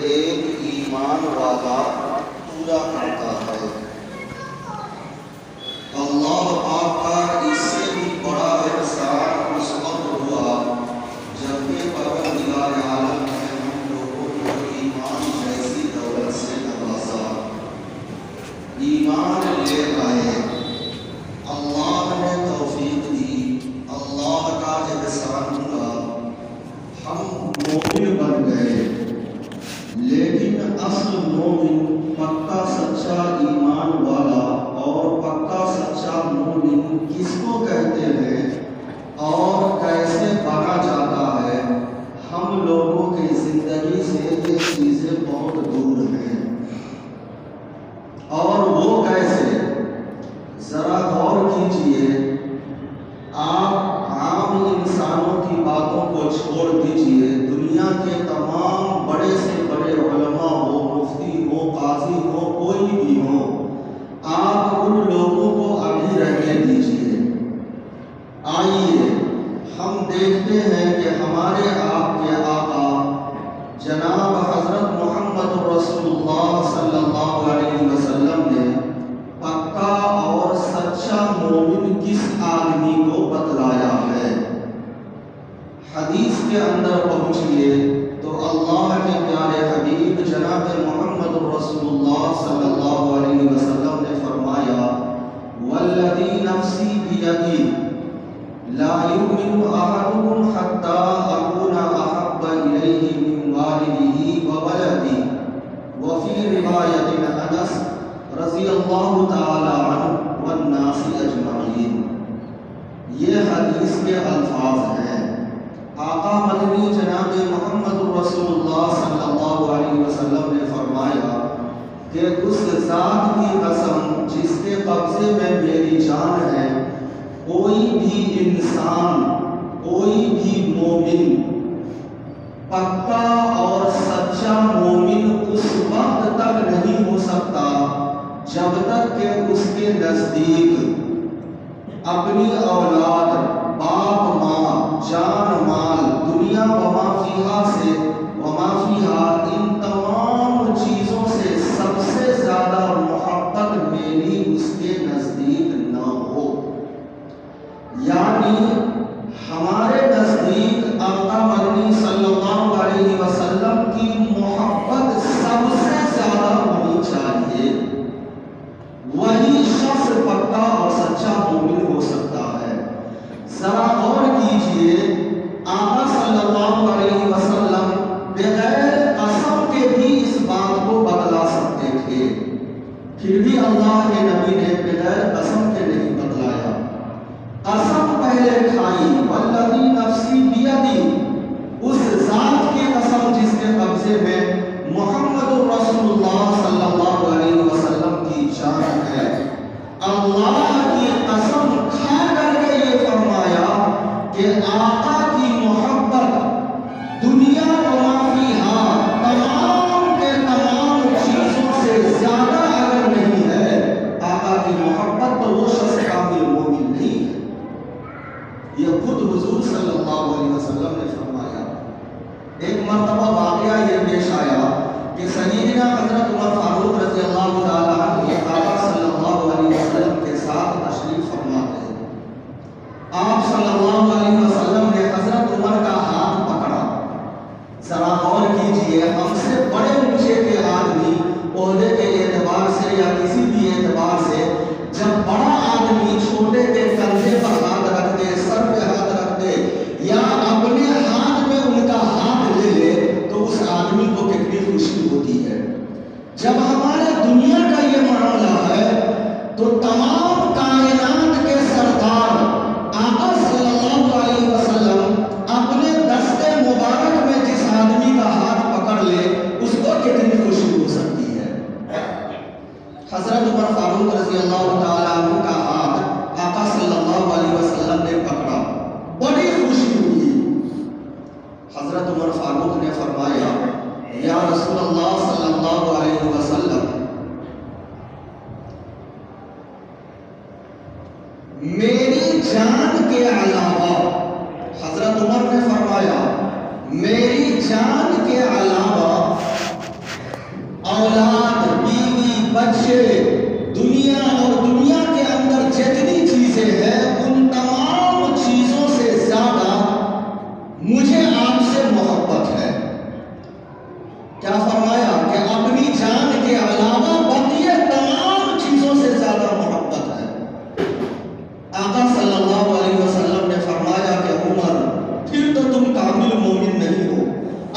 ایک ایمان والا پورا کرتا ہے۔ اللہ پاک کا اس سے بھی بڑا احسان اس وقت ہوا جب کہ پروردگار عالم نے ہم لوگوں کو ایمان جیسی دولت سے نوازا، ایمان لے آئے، اللہ نے توفیق دی، اللہ کا احسان ہوا، ہم مومن بن گئے۔ لیکن اصل مومن، پکا سچا ایمان والا اور پکا سچا مومن کس کو کہتے ہیں اور کیسے بنا جاتا ہے؟ ہم لوگوں کی زندگی سے یہ چیزیں بہت دور ہیں۔ اور وہ کیسے؟ ذرا غور کیجئے، آپ عام انسانوں کی باتوں کو چھوڑ دیجئے، دنیا کے تمام بڑے سے بڑے علماء ہو، مفتی ہو، قاضی ہو، کوئی بھی ہو، آپ ان لوگوں کو ابھی رہنے دیجئے۔ آئیے ہم دیکھتے ہیں کہ ہمارے آپ کے آقا جناب حضرت محمد رسول اللہ صلی اللہ علیہ وسلم نے پکا اور سچا مومن کس آدمی کو بتلایا ہے۔ حدیث کے اندر پہنچیے تو اللہ کے پیارے حبیب جناب محمد رسول اللہ صلی اللہ علیہ وسلم نے فرمایا، والذی نفسی بیدی لا یؤمن احدکم حتی اکون احب الیہ من والدہ وولدہ، وفی روایت انس رضی اللہ تعالی عنہ والناس اجمعین۔ یہ حدیث کے الفاظ ہیں۔ آقا مدنی جناب محمد رسول اللہ صلی اللہ علیہ وسلم نے فرمایا کہ اس ذات کی قسم جس کے قبضے میں میری جان ہے، کوئی بھی انسان، کوئی بھی مومن پکا اور سچا مومن اس وقت تک نہیں ہو سکتا جب تک کہ اس کے نزدیک اپنی اولاد، باپ ماں، جان مال، دنیا وما فیہا سے وما فیہا، ان تمام چیزوں سے سب سے زیادہ محبت میری اس کے نزدیک نہ ہو۔ یعنی ہمارے نزدیک آقا مدنی صلی اللہ علیہ وسلم کی محبت سب سے زیادہ ہونی چاہیے، وہی شخص پکا اور سچا مومن ہو سکتا ہے۔ ذرا غور کیجئے، آقا صلی اللہ علیہ وسلم بغیر قسم کے بھی اس بات کو بتلا سکتے تھے، پھر بھی اللہ کے نبی نے بغیر قسم کے نہیں بتلایا۔ قسم پہلے کھائی، والذی نفسی بیدی، اس ذات کی قسم جس کے قبضے میں محمد رسول اللہ صلی اللہ علیہ وسلم کی جان ہے، اللہ کی قسم کھا کر کے یہ فرمایا کہ آقا کی محبت دنیا وما فیہا، تمام کے تمام چیزوں سے زیادہ اگر نہیں ہے آقا کی محبت، تو وہ شخص کامل مومن نہیں ہے۔ یہ خود حضور صلی اللہ علیہ وسلم نے فرمایا۔ ایک مرتبہ واقعہ یہ پیش آیا کہ سیدنا حضرت عمر فاروق رضی اللہ تعالیٰ عنہ آقا صلی اللہ علیہ وسلم کے ساتھ تشریف فرما تھے۔ آپ صلی اللہ علیہ وسلم نے حضرت عمر کا ہاتھ پکڑا۔ ذرا غور کیجئے، ہم سے بڑے اونچے کے آدمی، عہدے کے اعتبار سے یا کسی بھی اعتبار سے، جب بڑا آدمی چھوٹے کے کندھے پر ہاتھ رکھ دے، سر پہ ہاتھ رکھ دے، یا اپنے ہاتھ میں ان کا ہاتھ لے لے، تو اس آدمی کو کتنی خوشی ہوتی ہے۔ جب ہمارے دنیا کا یہ معاملہ ہے تو تمام کائنات کے سردار آقا صلی اللہ علیہ وسلم اپنے دستے مبارک میں جس آدمی کا ہاتھ پکڑ لے، اس کو کتنی خوشی ہو سکتی ہے۔ حضرت عمر فاروق رضی اللہ تعالیٰ عنہ کا ہاتھ آقا صلی اللہ علیہ وسلم نے پکڑا، بڑی خوشی ہوئی۔ حضرت عمر فاروق نے فرمایا، یا رسول اللہ صلی اللہ علیہ وسلم، میری جان کے علاوہ، حضرت عمر نے فرمایا، میری جان کے علاوہ کیا فرمایا کہ اپنی جان کے علاوہ بقیہ تمام چیزوں سے زیادہ محبت ہے۔ آقا صلی اللہ علیہ وسلم نے فرمایا کہ عمر پھر تو تم کامل مومن نہیں ہو،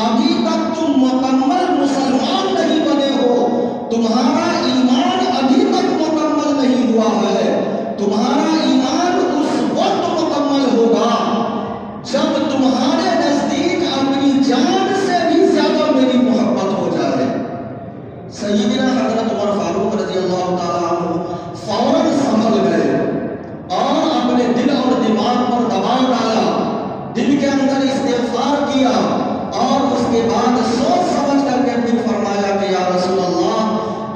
ابھی تک تم مکمل مسلمان نہیں بنے ہو، تمہارا ایمان ابھی تک مکمل نہیں ہوا ہے، تمہارا ایمان اس وقت مکمل ہوگا جب تمہارے نزدیک اپنی جان سے بھی زیادہ میری محبت ہو جائے۔ سیدنا حضرت عمر فاروق رضی اللہ تعالیٰ عنہ فوراً سنبھل گئے اور اپنے دل اور دماغ پر دباؤ ڈالا، دل کے اندر استغفار کیا اور اس کے بعد سوچ سمجھ کر کے پھر فرمایا کہ یا رسول اللہ،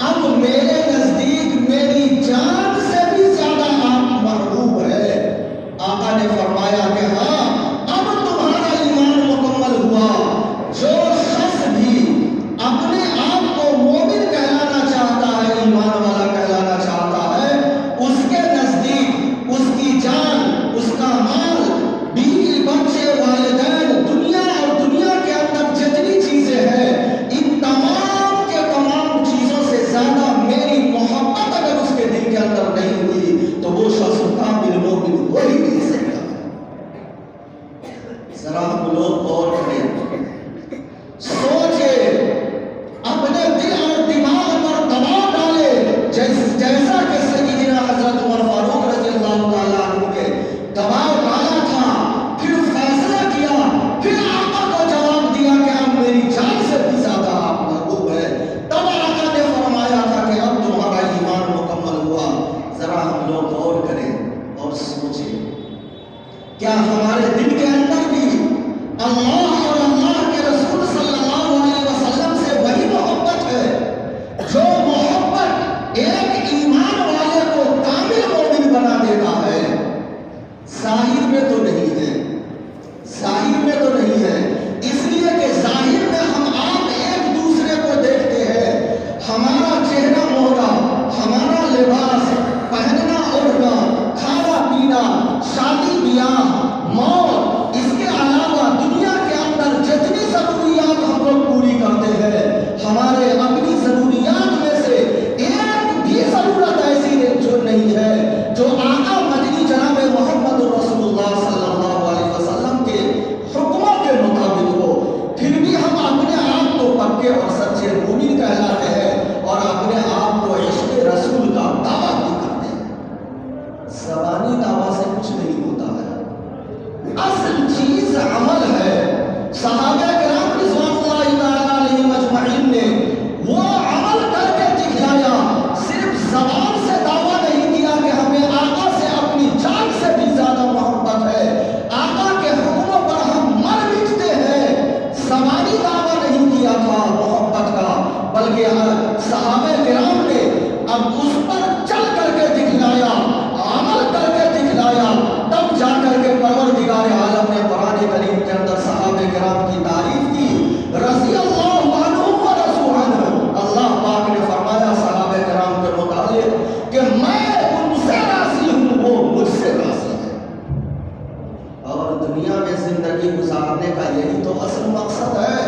اب میرے نزدیک میری جان سے بھی زیادہ آپ محبوب ہے۔ آقا نے فرمایا کہ ہاں، اب تمہارا ایمان مکمل ہوا۔ جو شخص بھی اپنے آپ کو مومن کہلانا چاہتا ہے، ایمان والا کہلانا چاہتا ہے، اس کے نزدیک اس کی جان، اس کا مال، بیوی بچے، والدین، دنیا اور دنیا کے اندر جتنی چیزیں ہیں، ان تمام کے تمام چیزوں سے زیادہ میری محبت اگر اس کے دل کے اندر نہیں ہوئی تو وہ شخص کامل مومن ہو ہی نہیں سکتا۔ ذرا ہم لوگ غور کریں، سوچے، اپنے دل اور دماغ پر دباؤ ڈالے، جیسا کہ سیدنا حضرت عمر فاروق رضی اللہ تعالیٰ عنہ نے دباؤ ڈالا تھا، پھر فیصلہ کیا، پھر آقا کو جواب دیا کہ اب میری جان سے بھی زیادہ آپ محبوب ہے۔ تب آقا نے فرمایا تھا کہ اب تمہارا ایمان مکمل ہوا۔ ذرا ہم لوگ غور کریں اور سوچیں، کیا ہمارے دل کے اندر بھی اللہ اور اللہ کے رسول صلی اللہ علیہ وسلم سے وہی محبت ہے جو محبت ایک ایمان والے کو کامل مومن بنا دیتا ہے؟ ظاہر میں تو نہیں ہے، ظاہر میں تو نہیں ہے، اس لیے کہ ظاہر میں ہم آپ ایک دوسرے کو دیکھتے ہیں، ہمارا چہرہ موڑا، ہمارا لباس، پہننا اوڑھنا، کھانا پینا، شادی بیاہ، موت، اس کے علاوہ دنیا کے اندر جتنی ضروریات ہم لوگ پوری کرتے ہیں، ہمارے اپنی ضروریات میں سے ایک بھی ضرورت ایسی جو نہیں ہے جو آقا مدنی جناب محمد رسول اللہ صلی اللہ علیہ وسلم کے حکموں کے مطابق ہو، پھر بھی ہم اپنے آپ کو پکے اور سچے مومن کہلاتے ہیں اور اپنے آپ کو عشق رسول کا دعویٰ بھی کرتے ہیں۔ زبانی دعویٰ سے کچھ نہیں ہوتا ہے، اصل چیز عمل ہے۔ صحابہ کرام رضوان اللہ تعالیٰ علیہ مجمعین نے وہ عمل کر کے دکھلایا، صرف زبان سے دعویٰ نہیں کیا کہ ہمیں آقا سے اپنی جان سے بھی زیادہ محبت ہے، آقا کے حکموں پر ہم مر مٹتے ہیں۔ زبانی دعویٰ نہیں کیا تھا محبت کا، بلکہ صحابہ کرام نے اب اس پر چل کر کے دکھلایا، عمل کر کے دکھلایا، تب جا کر کے پروردگار عالم نے قرآن کریم کے اندر صحابہ کرام کی تعریف کی، رضی اللہ عنہم و رضوا عنہ۔ اللہ پاک نے فرمایا صحابہ کرام کے متعلق کہ میں ان سے راضی ہوں، وہ مجھ سے راضی ہے۔ اور دنیا میں زندگی گزارنے کا یہی تو اصل مقصد ہے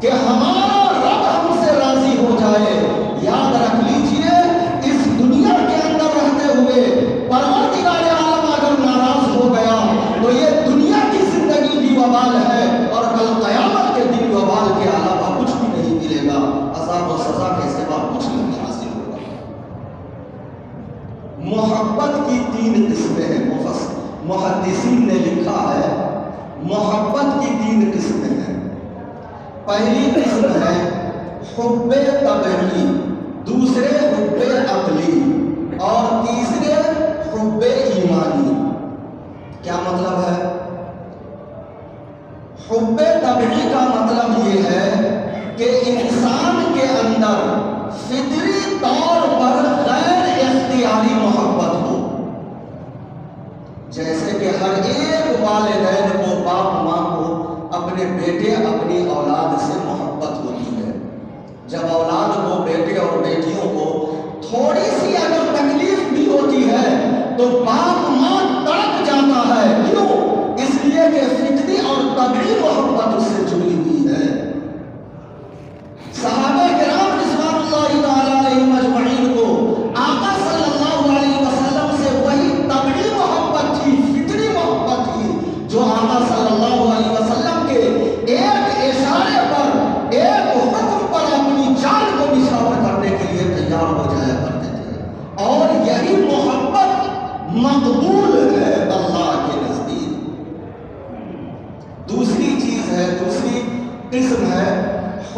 کہ ہمارا رب ہم سے راضی ہو جائے۔ یاد رکھ لیجئے، اس دنیا کے اندر رہتے ہوئے پروردگار عالم اگر ناراض ہو گیا تو یہ دنیا کی زندگی بھی وبال ہے اور کل قیامت کے دن وبال کے علاوہ کچھ بھی نہیں ملے گا، عذاب و سزا کے سوا کچھ نہیں حاصل ہوگا۔ محبت کی 3 قسمیں ہیں، محدثین نے لکھا ہے محبت کی 3 قسمیں ہیں۔ پہلی قسم ہے حب طبعی، دوسرے حب عقلی اور تیسرے حب ایمانی۔ کیا مطلب ہے؟ حب طبعی کا مطلب یہ ہے کہ انسان کے اندر فطری طور پر غیر اختیاری محبت ہو، جیسے کہ ہر ایک والدین کو، باپ ماں کو اپنے بیٹے اپنی اولاد سے محبت ہوتی ہے۔ جب اولاد کو، بیٹے اور بیٹیوں کو تھوڑی سی اگر تکلیف بھی ہوتی ہے تو باپ ماں تڑپ جاتا ہے، کیوں؟ اس لیے کہ فطری اور طبعی محبت اس سے جڑی ہوئی ہے۔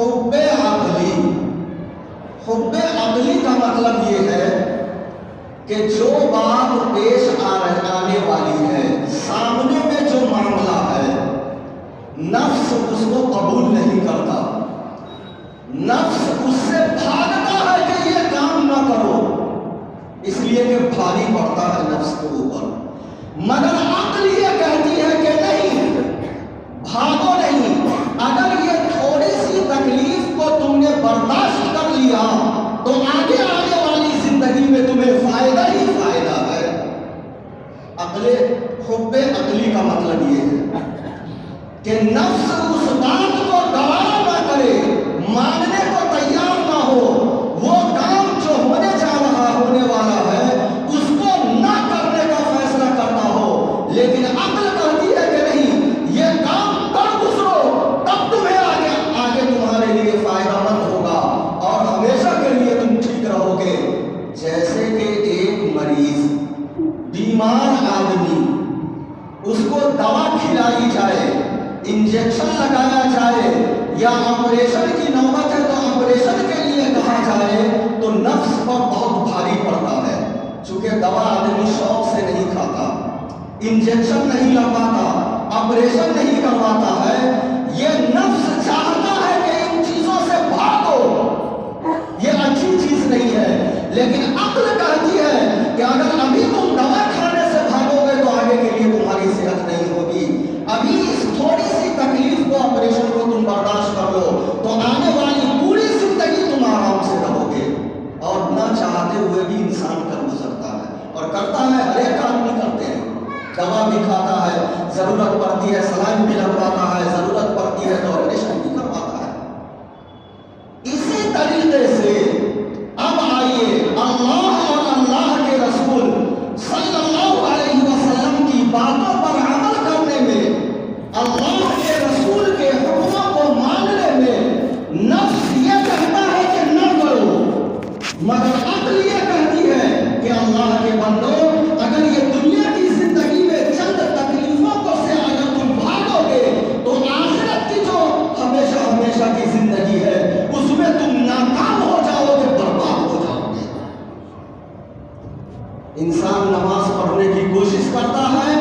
حب عقلی، حب عقلی کا مطلب یہ ہے کہ جو بات پیش آنے والی ہے، سامنے میں جو معاملہ ہے، نفس اس کو قبول نہیں کرتا، نفس اس سے بھاگتا ہے کہ یہ کام نہ کرو، اس لیے کہ بھاری پڑتا ہے نفس کے اوپر، مگر عقل یہ کہتی ہے کہ نہیں، بھاگو نہیں، اگر یہ تھوڑی سی تکلیف کو تم نے برداشت کر لیا تو آگے آنے والی زندگی میں تمہیں فائدہ ہی فائدہ ہے۔ حب عقلی کا مطلب یہ ہے کہ نفس اس بات کو گوارا نہ کرے، ماننے کو تیار نہ ہو، وہ کام جو ہونے والا ہے اس کو نہ کرنے کا فیصلہ کرتا ہو، لیکن عقل کہتی ہے کہ نہیں، یہ کام کر گزرو، تب تمہیں آگے تمہارے لیے فائدہ مند ہوگا اور ہمیشہ کے لیے تم ٹھیک رہو گے۔ جیسے کہ ایک مریض، بیمار آدمی، اس کو دوا کھلائی جائے، انجیکشن لگایا جائے یا آپریشن کی نوبت ہے تو آپریشن کے لیے کہا جائے تو نفس پر بہت بھاری پڑتا ہے، چونکہ دوا آدمی شوق سے نہیں کھاتا، انجیکشن نہیں لگواتا، آپریشن نہیں کرواتا ہے، یہ نفس چاہتا ہے کہ ان چیزوں سے بھاگو، یہ اچھی چیز نہیں ہے، لیکن عقل کہتی ہے کہ اگر ابھی تم دوا کھانے سے بھاگو گے تو آگے کے لیے تمہاری صحت نہیں ہوگی، ابھی اس تھوڑی سی تکلیف کو، آپریشن کو تم برداشت کر لو تو آنے والی پوری زندگی تم آرام سے رہو گے۔ اور نہ چاہتے ہوئے بھی انسان کر گزرتا ہے اور کرتا ہے، ہر ایک آدمی کرتے ہیں، دوا بھی کھاتا ہے، ضرورت پڑتی ہے سلائن بھی لگواتا ہے، ضرورت پڑتی ہے تو آپریشن بھی کرواتا ہے۔ اسی طریقے سے اب آئیے اللہ اور اللہ کے رسول صلی اللہ علیہ وسلم کی باتوں پر عمل کرنے میں، اللہ کے رسول کے حکموں کو ماننے میں نفس یہ کہتا ہے کہ نہ کرو، مگر عقل یہ کہتی ہے کہ اللہ کے بندو، اگر یہ دنیا کی زندگی میں چند تکلیفوں کو سے اگر تم بھاگو گے تو آخرت کی جو ہمیشہ ہمیشہ کی زندگی ہے اس میں تم ناکام ہو جاؤ گے، برباد ہو جاؤ گے۔ انسان نماز پڑھنے کی کوشش کرتا ہے،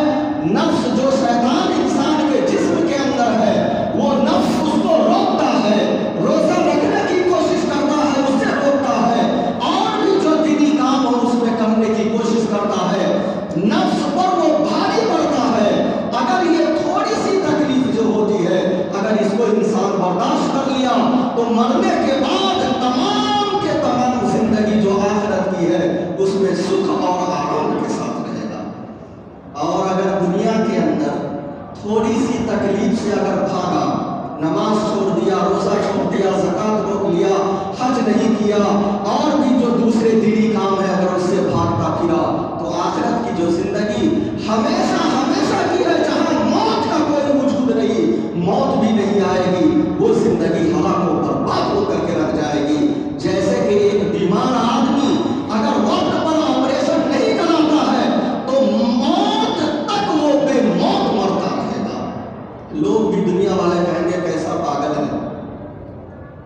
نفس جو شیطان انسان کے جسم کے اندر ہے وہ نفس اس کو روکتا ہے، روزہ رکھنے کی کوشش کرتا ہے، اس سے روکتا ہے، اور بھی جو دینی کام ہو اس میں کرنے کی کوشش کرتا ہے، نفس پر وہ بھاری پڑتا ہے۔ اگر یہ تھوڑی سی تکلیف جو ہوتی ہے، اگر اس کو انسان برداشت کر لیا تو مرنے کے بعد تمام کے تمام زندگی جو آخرت کی ہے اس میں سکھ اور آرام کے ساتھ رہے گا۔ اور اگر دنیا کے اندر تھوڑی سی تکلیف سے اگر بھاگا، نماز چھوڑ دیا، روزہ چھوڑ دیا، زکات روک لیا، حج نہیں کیا، اور بھی جو دوسرے دینی کام ہے اگر اس سے بھاگتا پھرا تو آخرت کی جو زندگی ہمیشہ ہمیشہ کی ہے، جہاں موت کا کوئی وجود نہیں، موت بھی نہیں آئے گی، وہ زندگی ہلاک و برباد ہو کر کے رکھ جائے گی۔ جیسے کہ ایک بیمار آدمی اگر وقت پر آپریشن نہیں کراتا ہے تو موت تک وہ بے موت مرتا رہے گا۔ لوگ بھی دنیا والے کہیں گے کیسا پاگل ہے،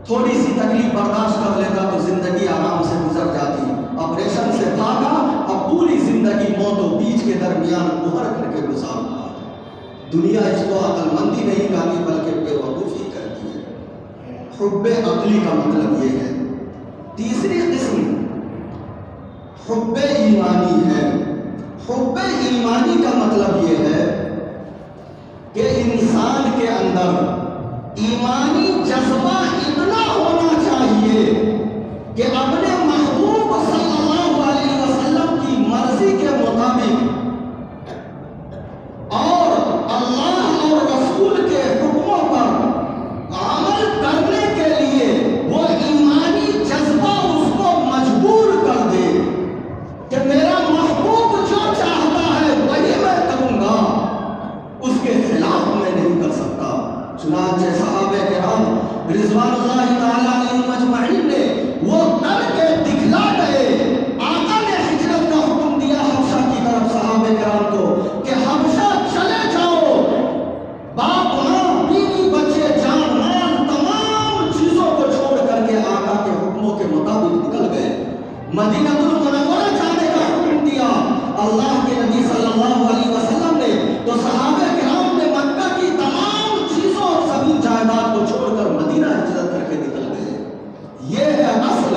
تھوڑی سی تکلیف برداشت کر لیتا تو زندگی آرام سے گزر جاتی، آپریشن سے بھاگا، اب پوری زندگی موت و بیچ کے درمیان گہر کر کے گزار رہا ہے۔ دنیا اس کو عقل مندی نہیں کہتی بلکہ بے وقوفی کہتی ہے۔ حب عقلی کا مطلب یہ ہے۔ تیسری قسم حب ایمانی ہے۔ حب ایمانی کا مطلب یہ ہے کہ انسان کے اندر ایمانی جذبہ اتنا ہونا چاہیے کہ اپنے محبوب صلی اللہ علیہ وسلم کی مرضی کے مطابق اور اللہ اور رسول کے حکموں پر عمل کرنے کے لیے وہ ایمانی جذبہ اس کو مجبور کر دے کہ میرا محبوب جو چاہتا ہے وہی میں کروں گا، اس کے خلاف میں نہیں کر سکتا۔ چنانچہ صحابہ کرام رضوان اللہ تعالیٰ علیہم اجمعین نے وہ کر کے دکھلا گئے۔ آقا نے ہجرت کا حکم دیا حبشہ کی طرف صحابہ کرام کو کہ حبشہ چلے جاؤ، باپ ماں بیوی بچے جان مال تمام چیزوں مدینہ المنورہ جانے کا حکم دیا اللہ کے نبی صلی اللہ علیہ وسلم نے، تو صحابہ کرام نے مکہ کی تمام چیزوں اور زمین جائیداد کو چھوڑ کر مدینہ ہجرت کر کے نکل گئے۔ یہ ہے اصل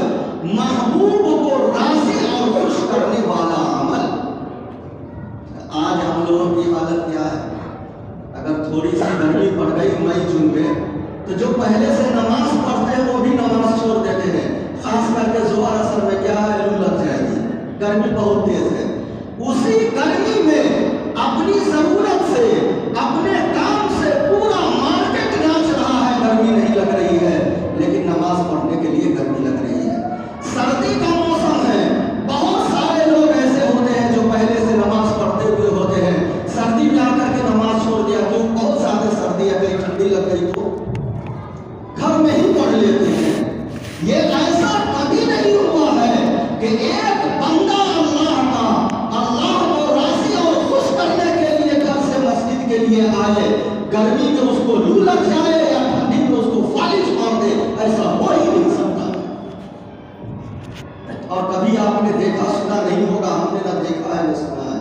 محبوب کو راضی اور خوش کرنے والا عمل۔ آج ہم لوگوں کی حالت کیا ہے؟ اگر تھوڑی سی گرمی پڑ گئی مئی جون میں، تو جو پہلے سے نماز پڑھتے ہیں وہ بھی نماز چھوڑ دیتے ہیں، خاص کر کے ظہر اثر میں کیا ہے، لو لگ جائے گی، گرمی بہت تیز ہے۔ اسی گرمی میں اپنی ضرورت سے، اپنے کام سے پورا مارکیٹ ناچ رہا ہے، گرمی نہیں لگ رہی ہے، لیکن نماز پڑھنے کے لیے گرمی لگ رہی ہے۔ سردی کا موسم ہے، بہت سارے لوگ ایسے ہوتے ہیں جو پہلے سے نماز پڑھتے ہوئے ہوتے ہیں، سردی میں آ کر کے نماز چھوڑ دیا، کیوں؟ بہت زیادہ سردی ہے، کہیں ٹھنڈی لگ گئی تو گھر میں ہی پڑھ لیتے ہیں۔ یہ ایسا کبھی نہیں ہوا ہے کہ ایک بندہ اللہ کو راضی اور خوش کرنے کے لیے گھر سے مسجد کے لیے آئے، گرمی میں اس کو لو لگ جائے یا ٹھنڈی میں اس کو فالج مار دے، ایسا ہو ہی نہیں سکتا۔ اور کبھی آپ نے دیکھا سنا نہیں ہوگا، ہم نے نہ دیکھا ہے نہ سنا ہے۔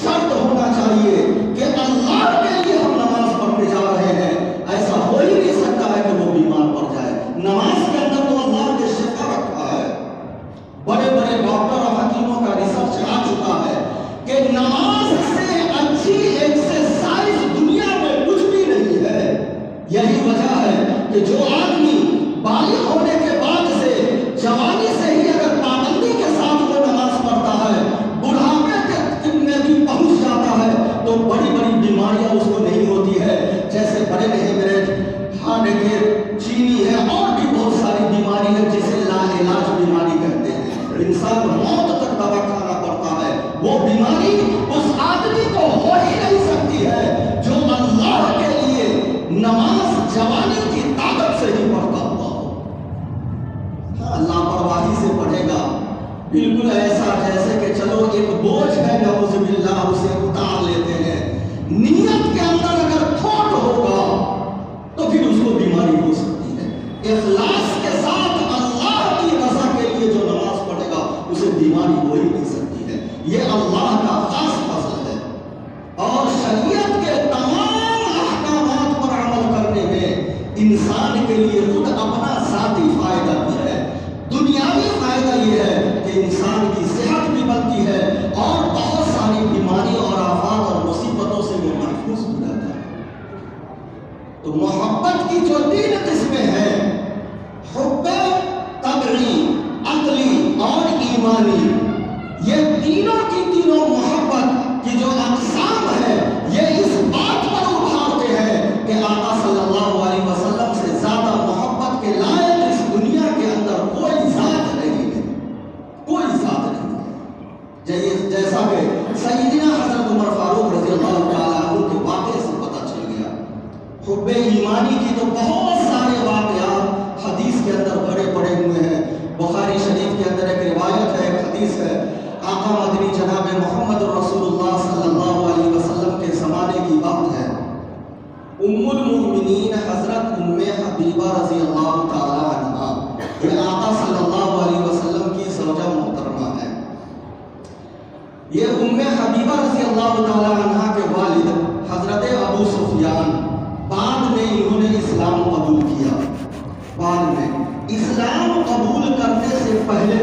شرط ہونا چاہیے کہ اللہ کے لیے ہم نماز پڑھنے جا رہے ہیں، ایسا ہو ہی نہیں سکتا ہے کہ وہ بیمار پڑ جائے۔ نماز کے اندر تو اللہ نے شفا رکھا ہے، بڑے بڑے ڈاکٹر اور حکیموں کا ریسرچ آ چکا ہے کہ نماز سے اچھی ایکسرسائز دنیا میں کچھ بھی نہیں ہے۔ یہی وجہ ہے کہ جو آدمی بالغ ہونے کے بعد سے، جوانی سے ہی اگر پابندی کے ساتھ وہ نماز پڑھتا ہے، بڑھاپے میں بھی پہنچ جاتا ہے تو بڑی بڑی بیماریاں اس کو نہیں ہوتی ہے، جیسے بڑے ہیمریج، ہارٹ اٹیک، چینی ہے، اور بھی بہت ساری بیماری ہے جسے لا علاج بیماری کہتے ہیں۔ انسان موت تک دوا کھانا پڑتا ہے، وہ بیماری اس آدمی کو ہو ہی نہیں سکتی ہے جو اللہ کے لیے نماز جوانی کی طاقت سے ہی پڑھتا ہوا ہو۔ ہاں، لاپرواہی سے پڑھے گا، بالکل ایسا جیسے کہ چلو ایک بوجھ ہے، نعوذ باللہ، اسے اتار لیتے ہیں۔ نیت کے اندر اگر کھوٹ ہوگا تو پھر اس کو بیماری ہو سکتی ہے۔ اخلاص کے ساتھ اللہ کی رضا کے لیے جو نماز پڑھے گا اسے بیماری ہو ہی نہیں سکتی ہے۔ یہ اللہ کا خاص فضل ہے، اور شریعت کے تمام احکامات پر عمل کرنے میں انسان کے لیے خود اپنا ذاتی فائدہ بھی ہے۔ دنیاوی فائدہ یہ ہے کہ انسان کی صحت بھی بنتی ہے اور بہت ساری بیماری اور آفات اور مصیبتوں سے وہ محفوظ ہو جاتا ہے۔ تو محبت کی جو 3 قسمیں ہیں، حب طبعی، عقلی اور ایمانی، یہ تینوں کی تینوں محبت کی جو اقسام ہے، یہ اس بات پر ابھارتے ہیں کہ آقا صلی اللہ علیہ وسلم سے زیادہ محبت کے لائق اس دنیا کے اندر کوئی ذات نہیں ہے، کوئی ذات نہیں ہے۔ جیسا کہ سیدنا حضرت عمر فاروق رضی اللہ تعالیٰ عنہ کے واقعے سے پتہ چل گیا۔ حب ایمانی کی تو بہت سارے واقعات حدیث کے اندر پڑے ہوئے ہیں۔ بخاری شریف کے اندر ایک روایت ہے، ایک حدیث ہے، آقا مدنی جناب محمد رسول اللہ صلی اللہ علیہ وسلم کے زمانے کی بات ہے۔ ام المؤمنین حضرت ام حبیبہ رضی اللہ تعالی عنہا، یہ آقا صلی اللہ علیہ وسلم کی زوجہ محترمہ ہے۔ یہ ام حبیبہ رضی اللہ تعالی عنہا کے والد حضرت ابو سفیان، بعد میں انہوں نے اسلام قبول کیا۔ بعد میں اسلام قبول کرنے سے پہلے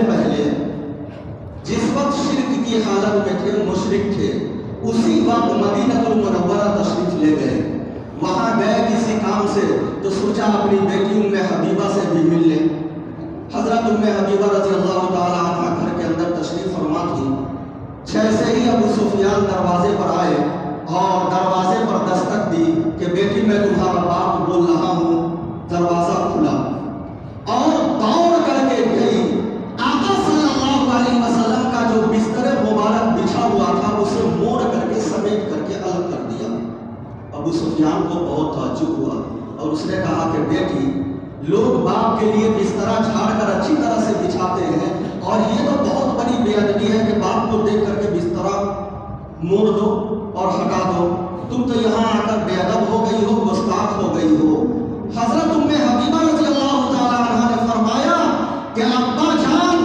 جس وقت شرک کی حالت میں تھے، مشرک تھے، اسی وقت مدینہ المنورہ تشریف لے گئے۔ وہاں گئے کسی کام سے تو سوچا اپنی بیٹی ام حبیبہ سے بھی مل لیں۔ حضرت ام حبیبہ رضی اللہ تعالی عنہ گھر کے اندر تشریف فرما تھی۔ جیسے ہی ابو سفیان دروازے پر آئے اور دروازے پر دستک دی کہ بیٹی میں تمہارا باپ بول رہا ہوں، دروازہ کھلا اور دوڑ کر کے گئی۔ آقا صلی اللہ علیہ وسلم کا جو بستر مبارک بچھا ہوا تھا اسے موڑ کر کے سمیٹ کر کے الگ کر دیا۔ ابو سفیان کو بہت تعجب ہوا اور اس نے کہا کہ بیٹی، لوگ باپ کے لیے بستر جھاڑ کر اچھی طرح سے بچھاتے ہیں، اور یہ تو بہت بڑی بے ادبی ہے کہ باپ کو دیکھ کر کے بستر موڑ دو اور ہٹا دو۔ تم تو یہاں آ کر بے ادب ہو گئی ہو، گستاخ ہو گئی ہو۔ حضرت ام حبیبہ رضی اللہ تعالی عنہا نے فرمایا کہ ابا جان،